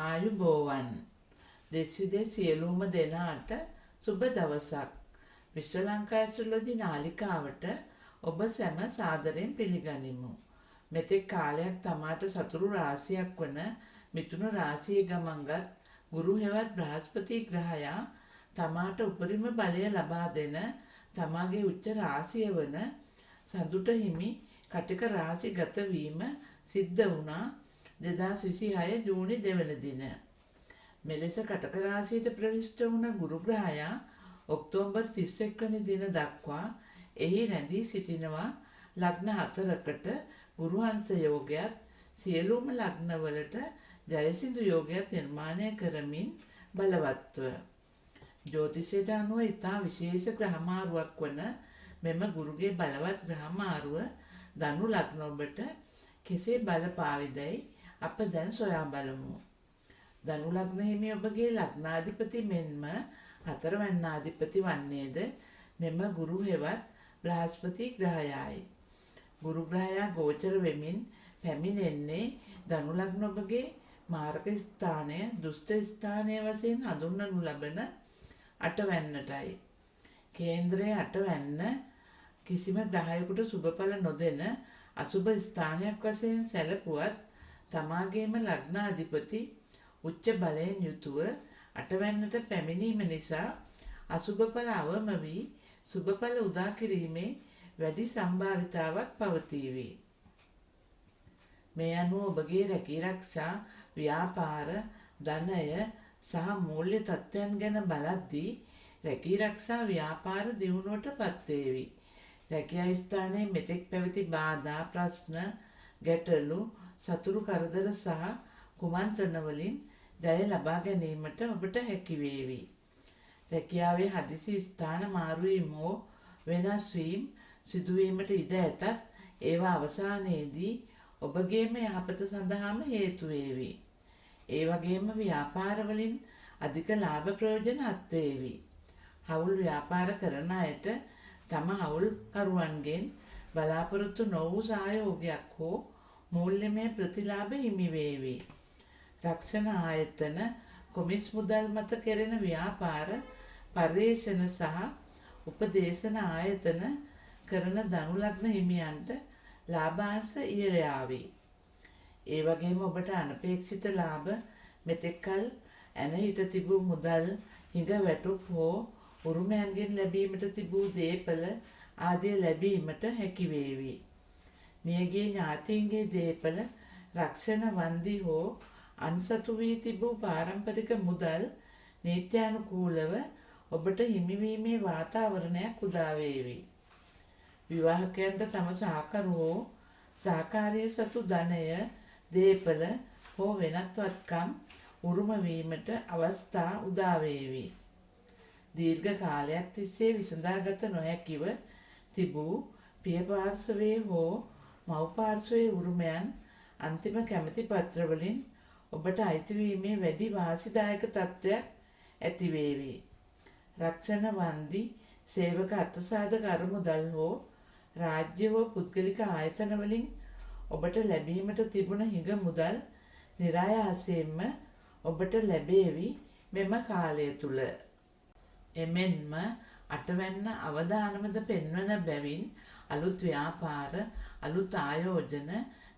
ආයුබෝවන් දෙස් විදෙස් සියලුම දෙනාට සුබ දවසක්. විශ්ව ලංකා ඇස්ට්‍රොලොජි නාලිකාවට ඔබ සැම සාදරයෙන් පිළිගනිමු. මෙතෙක් කාලයක් තමාට සතුරු රාශියක් වන මිථුන රාශියේ ගමන්ගත් ගුරු හෙවත් බ්‍රහස්පති ග්‍රහයා තමාට උපරිම බලය ලබා දෙන තමාගේ උච්ච රාශිය වන සඳුට හිමි කටක රාශි ගත වීම සිද්ධ වුණා 2026 ජූනි 2 වන දින. මෙලෙස කටක රාශියට ප්‍රවිෂ්ඨ වුණ ගුරු ග්‍රහයා ඔක්තෝබර් 31 වෙනි දින දක්වා එහි රැඳී සිටිනවා. ලග්න 4කට ගුරුහංස යෝගයත් සියලුම ලග්නවලට ජයසිඳු යෝගයත් නිර්මාණය කරමින් බලවත්ව ජ්‍යොතිෂයට අනුව ඉතා විශේෂ ග්‍රහමාරුවක් වන මෙම ගුරුගේ බලවත් ග්‍රහමාරුව ධනු ලග්න ඔබට කෙසේ බලපාවිදැයි අප දැන් සොයා බලමු. ධනු ලග්න හිමි ඔබගේ ලග්නාධිපති මෙන්ම 4 වැන්නාධිපති වන්නේද මෙම ගුරු හෙවත් බ්‍රහස්පති ග්‍රහයායි. ගුරු ග්‍රහයා ගෝචර වෙමින් පැමිණෙන්නේ ධනු ලග්න ඔබගේ මාරක ස්ථානය දුෂ්ට ස්ථානය වශයෙන් හඳුන්වනු ලබන 8 වැන්නටයි. කේන්ද්‍රයේ 8 වැන්න කිසිම ග්‍රහයකට සුබඵල නොදෙන අසුබ ස්ථානයක් වශයෙන් සැලකුවත් තමාගේම ලග්නාධිපති උච්ච බලයෙන් යුතුව 8 වැන්නට පැමිණීම නිසා අසුබඵල අවම වී සුබඵල උදා කිරීමේ වැඩි සම්භාවිතාවක් පවතීවි. මේ අනුව ඔබගේ රැකී රක්ෂා ව්‍යාපාර ධනය සහ මූල්‍ය තත්ත්වයන් ගැන බලද්දී රැකී රක්ෂා ව්‍යාපාර දියුණුවට පත්වේවි. රැකියා ස්ථානයේ මෙතෙක් පැවති බාධා ප්‍රශ්න ගැටලු සතුරු කරදර සහ කුමන්ත්‍රණ වලින් ජය ලබා ගැනීමට ඔබට හැකි වේවි. රැකියාවේ හදිසි ස්ථාන මාරුවීම හෝ වෙනස් වීම සිදුවීමට ඉඩ ඇතත් ඒවා අවසානයේදී ඔබගේම යහපත සඳහාම හේතු වේවි. ඒ වගේම ව්‍යාපාර වලින් අධික ලාභ ප්‍රයෝජන අත්වේවි. හවුල් ව්‍යාපාර කරන අයට තම හවුල්කරුවන්ගෙන් බලාපොරොත්තු නොවූ සහයෝගයක් හෝ මූල්‍යමය ප්‍රතිලාභ හිමි වේවි. රක්ෂණ ආයතන කොමිස් මුදල් මත කෙරෙන ව්‍යාපාර පර්යේෂණ සහ උපදේශන ආයතන කරන ධනු ලග්න හිමියන්ට ලාභාංශ ඉහළ යාවි. ඒ වගේම ඔබට අනපේක්ෂිත ලාභ මෙතෙක්කල් ඇන හිට තිබූ මුදල් හිඟ වැටුප් හෝ උරුමයන්ගෙන් ලැබීමට තිබූ දේපල ආදිය ලැබීමට හැකි වේවි. මියගිය ඥාතීන්ගේ දේපල රක්ෂණ වන්දි හෝ අන්සතු වී තිබූ පාරම්පරික මුදල් නීත්‍යානුකූලව ඔබට හිමිවීමේ වාතාවරණයක් උදා වේවි. විවාහකයන්ට තම සහකරු හෝ සහකාරිය සතු ධනය දේපල හෝ වෙනත් වත්කම් උරුම වීමට අවස්ථා උදා වේවි. දීර්ඝ කාලයක් තිස්සේ විසඳාගත නොහැකිව තිබූ පිය පාර්ශවයේ හෝ මව් පාර්ශවයේ උරුමයන් අන්තිම කැමැති පත්‍ර වලින් ඔබට අයිතිවීමේ වැඩි වාසිදායක තත්ත්වයක් ඇති වේවි. රක්ෂණ වන්දි සේවක අර්ථසාධක අරමුදල් හෝ රාජ්‍ය හෝ පුද්ගලික ආයතන වලින් ඔබට ලැබීමට තිබුණ හිඟ මුදල් නිරායාසයෙන්ම ඔබට ලැබේවි මෙම කාලය තුල. එමෙන්ම අටවැන්න අවදානමද පෙන්වන බැවින් අලුත් ව්‍යාපාර අලුත් ආයෝජන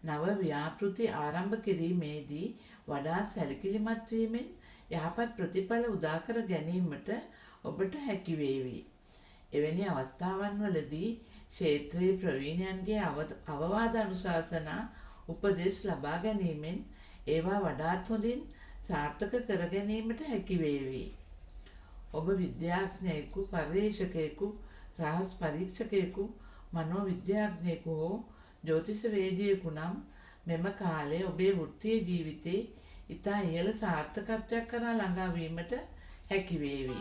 නව ව්‍යාපෘති ආරම්භ කිරීමේදී වඩාත් සැලකිලිමත් වීමෙන් යහපත් ප්‍රතිඵල උදා කර ගැනීමට ඔබට හැකි වේවි. එවැනි අවස්ථාවන් වලදී ක්ෂේත්‍රයේ ප්‍රවීණයන්ගේ අවවාද අනුශාසනා උපදෙස් ලබා ගැනීමෙන් ඒවා වඩාත් හොඳින් සාර්ථක කර ගැනීමට හැකි වේවි. ඔබ විද්‍යාඥයෙකු, පර්යේෂකයෙකු, රහස් පරීක්ෂකයෙකු, මනෝවිද්‍යාඥයෙකු හෝ ජ්‍යොතිෂවේදියෙකු නම් මෙම කාලය ඔබේ වෘත්තීය ජීවිතයේ ඉතා ඉහළ සාර්ථකත්වයක් කරා ළඟා වීමට හැකි වේවි.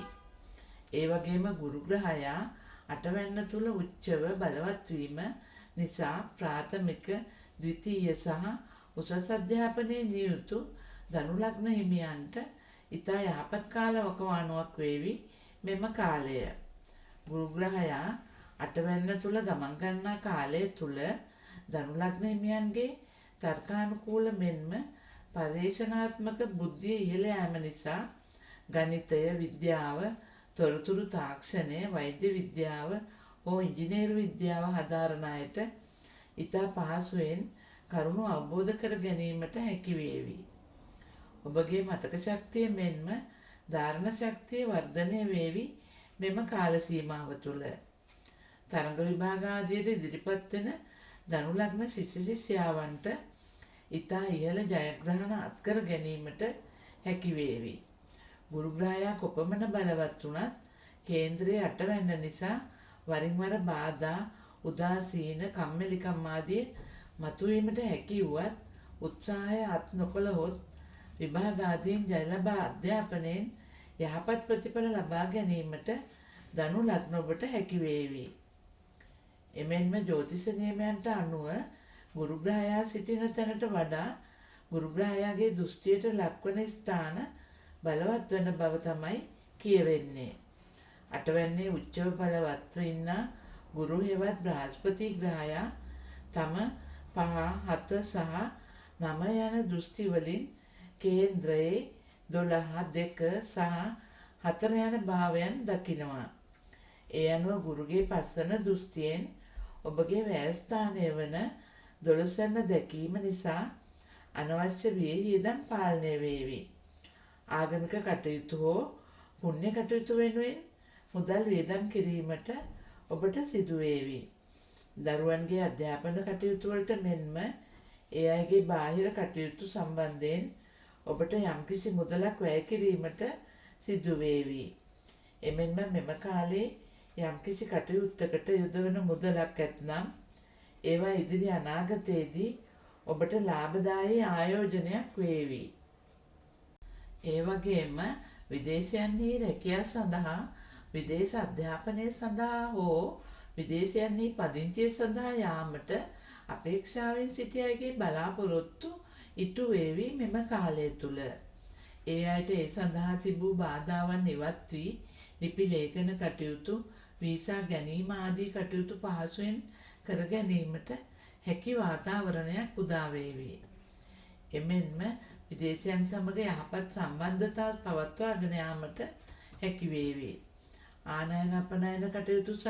ඒ වගේම ගුරු ග්‍රහයා අටවැන්න තුල උච්චව බලවත් වීම නිසා ප්‍රාථමික, ද්විතීය සහ උසස් අධ්‍යාපනයේ නියුතු ධනු ලග්න හිමියන්ට ඉතා යහපත් කාල වකවානුවක් වේවි මෙම කාලය. ගුරු ග්‍රහයා අටවැන්න තුල ගමන් ගන්නා කාලය තුල ධනු ලග්න හිමියන්ගේ තර්කානුකූල මෙන්ම පර්යේෂණාත්මක බුද්ධිය ඉහළ යාම නිසා ගණිතය, විද්‍යාව, තොරතුරු තාක්ෂණය, වෛද්‍ය විද්‍යාව හෝ ඉංජිනේරු විද්‍යාව හදාරන අයට ඉතා පහසුවෙන් කරුණු අවබෝධ කර ගැනීමට හැකි වේවි. ඔබගේ මතක ශක්තිය මෙන්ම ධාරණ ශක්තිය වර්ධනය වේවි මෙම කාල සීමාව තුළ. තරඟ විභාග ආදියට ඉදිරිපත් වන ධනු ලග්න ශිෂ්‍ය ශිෂ්‍යාවන්ට ඉතා ඉහළ ජයග්‍රහණ අත්කර ගැනීමට හැකි වේවි. ගුරු ග්‍රහයා කොපමණ බලවත් වුණත් කේන්ද්‍රයේ අටවැන්න නිසා වරින් වර බාධා, උදාසීන, කම්මැලිකම් ආදී මතුවීමට හැකි වුවත් උත්සාහය අත් නොකළහොත් විභාග ආදීන් ජය ලබා අධ්‍යාපනයෙන් යහපත් ප්‍රතිඵල ලබා ගැනීමට ධනු ලග්න ඔබට හැකි වේවි. එමෙන්ම ජ්‍යොතිෂ නියමයන්ට අනුව ගුරු ග්‍රහයා සිටින තැනට වඩා ගුරු ග්‍රහයාගේ දෘෂ්ටියට ලක්වන ස්ථාන බලවත් වන බව තමයි කියවෙන්නේ. අටවැන්නේ උච්චව බලවත්ව ඉන්න ගුරු හෙවත් බ්‍රහස්පති ග්‍රහයා තම 5, 7 සහ 9 යන දෘෂ්ටි වලින් කේන්ද්‍රයේ 12, 2 සහ 4 යන භාවයන් දකිනවා. ඒ අනුව ගුරුගේ පස්වන දෘෂ්ටියෙන් ඔබගේ වැයස්ථානය වන 12 යන දැකීම නිසා අනවශ්‍ය වියහියදම් පාලනය වේවි. ආගමික කටයුතු හෝ පුණ්‍ය කටයුතු වෙනුවෙන් මුදල් වියදම් කිරීමට ඔබට සිදු වේවි. දරුවන්ගේ අධ්‍යාපන කටයුතු වලට මෙන්ම ඒ අයගේ බාහිර කටයුතු සම්බන්ධයෙන් ඔබට යම්කිසි මුදලක් වැය කිරීමට සිදු වේවි. එමෙන්ම මෙම කාලේ යම්කිසි කටයුත්තකට යොදවන මුදලක් ඇතනම් ඒවා ඉදිරි අනාගතයේදී ඔබට ලාභදායී ආයෝජනයක් වේවි. ඒ වගේම විදේශයන්හි රැකියාව සඳහා, විදේශ අධ්‍යාපනය සඳහා හෝ විදේශයන්හි පදිංචිය සඳහා යාමට අපේක්ෂාවෙන් සිටි අයගේ බලාපොරොත්තු ඉටු වේවි මෙම කාලය තුල. ඒ අයට ඒ සඳහා තිබූ බාධාවන් ඉවත් වී ලිපි ලේඛන කටයුතු, වීසා ගැනීම ආදී කටයුතු පහසුවෙන් කර ගැනීමට හැකි වාතාවරණයක් උදා වේවි. එමෙන්ම විදේශයන් සමග යහපත් සම්බන්ධතා පවත්වාගෙන යාමට හැකි වේවි. ආනයන අපනයන කටයුතු සහ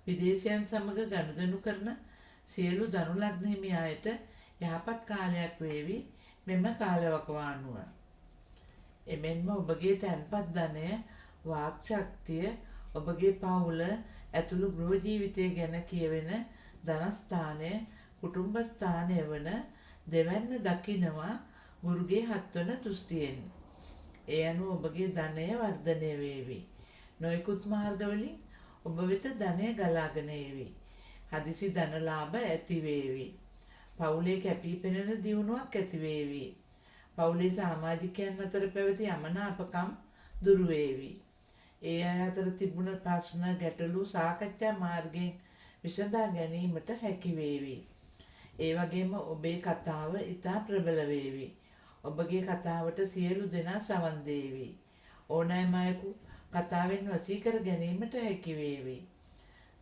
විදේශයන් සමග ගනුදෙනු කරන සියලු ධනු ලග්න හිමි අයට යහපත් කාලයක් වේවි මෙම කාලවකවානුව. එමෙන්ම ඔබගේ තැන්පත් ධනය, වාක් ශක්තිය, ඔබගේ පවුල ඇතුළු ගෘහ ජීවිතය ගැන කියවෙන ධනස්ථානය, කුටුම්බ ස්ථානය වන දෙවැන්න දකිනවා ගුරුගේ 7 වන දෘෂ්ටියෙන්. ඒ අනුව ඔබගේ ධනය වර්ධනය වේවි. නොයෙකුත් මාර්ගවලින් ඔබ වෙත ධනය ගලාගෙන ඒවි. හදිසි ධනලාභ ඇති වේවි. පවුලේ කැපී පෙනෙන දියුණුවක් ඇති වේවි. පවුලේ සමාජිකයන් අතර පැවති අමනාපකම් දුරු වේවි. ඒ අය අතර තිබුණ ප්‍රශ්න, ගැටලු සාකච්ඡා මාර්ගයෙන් විසඳා ගැනීමට හැකි වේවි. ඒ වගේම ඔබේ කතාව ඉතා ප්‍රබල වේවි. ඔබගේ කතාවට සියලු දෙනා සවන් දේවි. ඕනෑම අයෙකු කතාවෙන් වශී කර ගැනීමට හැකි වේවි.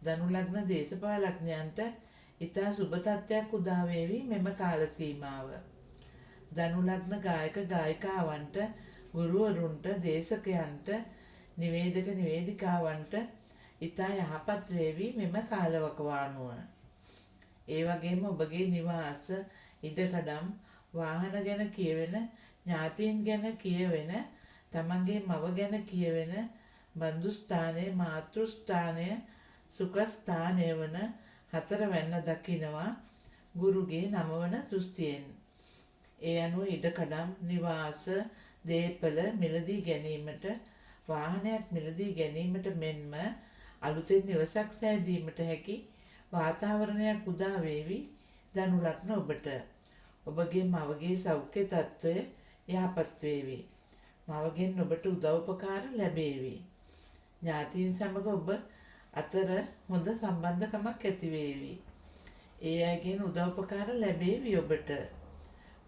ධනු ලග්න දේශපාලඥයන්ට ඉතා සුබ තත්ත්වයක් උදා වේවි මෙම කාල සීමාව. ධනු ලග්න ගායක ගායිකාවන්ට, ගුරුවරුන්ට, දේශකයන්ට, නිවේදක නිවේදිකාවන්ට ඉතා යහපත් වේවි මෙම කාලවකවානුව. ඒ වගේම ඔබගේ නිවාස, ඉඩකඩම්, වාහන ගැන කියවෙන, ඥාතීන් ගැන කියවෙන, තමන්ගේ මව ගැන කියවෙන බන්දු ස්ථානය, මාතෘ ස්ථානය, සුඛ ස්ථානය වන 4 වැන්න දකිනවා ගුරුගේ 9 වන දෘෂ්ටියෙන්. ඒ අනුව ඉඩකඩම්, නිවාස, දේපල මිලදී ගැනීමට, වාහනයක් මිලදී ගැනීමට මෙන්ම අලුතෙන් නිවසක් සෑදීමට හැකි වාතාවරණයක් උදා වේවි ධනු ලග්න ඔබට. ඔබගේ මවගේ සෞඛ්‍ය තත්ත්වය යහපත් වේවි. මවගෙන් ඔබට උදව්පකාර ලැබේවි. ඥාතීන් සමග ඔබ අතර හොඳ සම්බන්ධකමක් ඇති වේවි. ඒ අයගෙන් උදව්පකාර ලැබේවි ඔබට.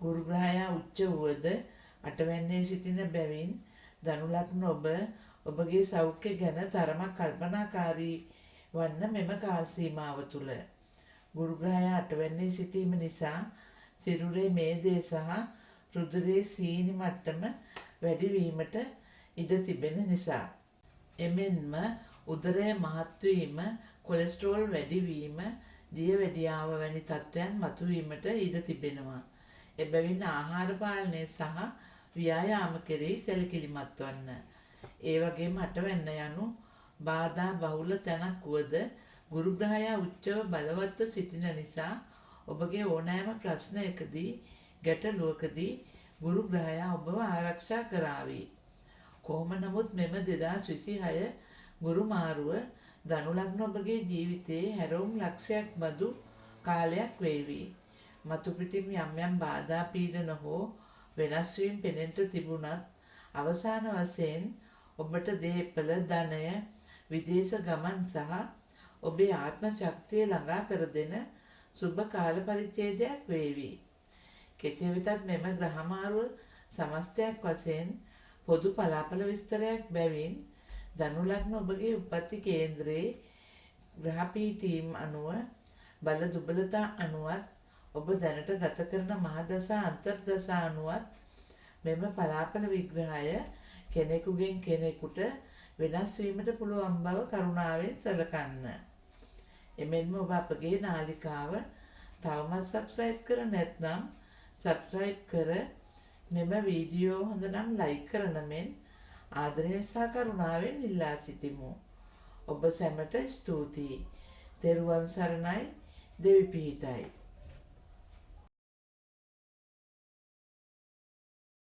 ගුරු ග්‍රහයා උච්ච වුවද අටවැන්නේ සිටින බැවින් ධනු ලග්න ඔබ ඔබගේ සෞඛ්‍ය ගැන තරමක් කල්පනාකාරී වන්න මෙම කාල සීමාව තුළ. ගුරු ග්‍රහයා අටවැන්නේ සිටීම නිසා සිරුරේ මේදේ සහ රුධිරයේ සීනි මට්ටම වැඩි වීමට ඉඩ තිබෙන නිසා. එමෙන්ම උදරය මහත් වීම, කොලෙස්ටරෝල් වැඩි වීම, දියවැඩියාව වැනි තත්ත්වයන් මතුවීමට ඉඩ තිබෙනවා. එබැවින් ආහාර පාලනය සහ ව්‍යායාම කෙරෙහි සැලකිලිමත් වන්න. ඒ වගේම අටවැන්න යනු බාධා බහුල තැනක් වුවද ගුරුග්‍රහයා උච්චව බලවත්ව සිටින නිසා ඔබගේ ඕනෑම ප්‍රශ්නයකදී ගැටලුවකදී ගුරුග්‍රහයා ඔබව ආරක්ෂා කරાવી. කොහොම නමුත් මෙම 2026 ගුරු මාරුව ධනු ලග්න ඔබගේ ජීවිතයේ හැරවුම් ලක්ෂයක් බඳු කාලයක් වේවි. මතු පිටින් යම් යම් බාධා පීඩන හෝ වෙනස් වීම පෙනෙන්නට තිබුණත් අවසාන වශයෙන් ඔබට දේපල, ධනය, විදේශ ගමන් සහ ඔබේ ආත්ම ශක්තිය ළඟා කර දෙන සුබ කාල පරිච්ඡේදයක් වේවි. කෙසේ වෙතත් මෙම ග්‍රහ මාරුව සමස්තයක් වශයෙන් පොදු පලාපල විස්තරයක් බැවින් ධනු ලග්න ඔබගේ උප්පත්ති කේන්ද්‍රයේ ග්‍රහ පීඨීම් අනුව බල දුබලතා අනුවත් ඔබ දැනට ගත කරන මහදශා අන්තර්දශා අනුවත් මෙම පලාපල විග්‍රහය කෙනෙකුගෙන් කෙනෙකුට වෙනස් වීමට පුළුවන් බව කරුණාවෙන් සැලකන්න. එමෙන්ම ඔබ අපගේ නාලිකාව තවමත් සබ්ස්ක්‍රයිබ් කර නැත්නම් සබ්ස්ක්‍රයිබ් කර මෙම වීඩියෝ හොඳ නම් ලයික් කරන මෙන් ආදරය සහ කරුණාවෙන් ඉල්ලා සිටිමු. ඔබ සැමට ස්තුතියි. තෙරුවන් සරණයි. දෙවි පිහිටයි.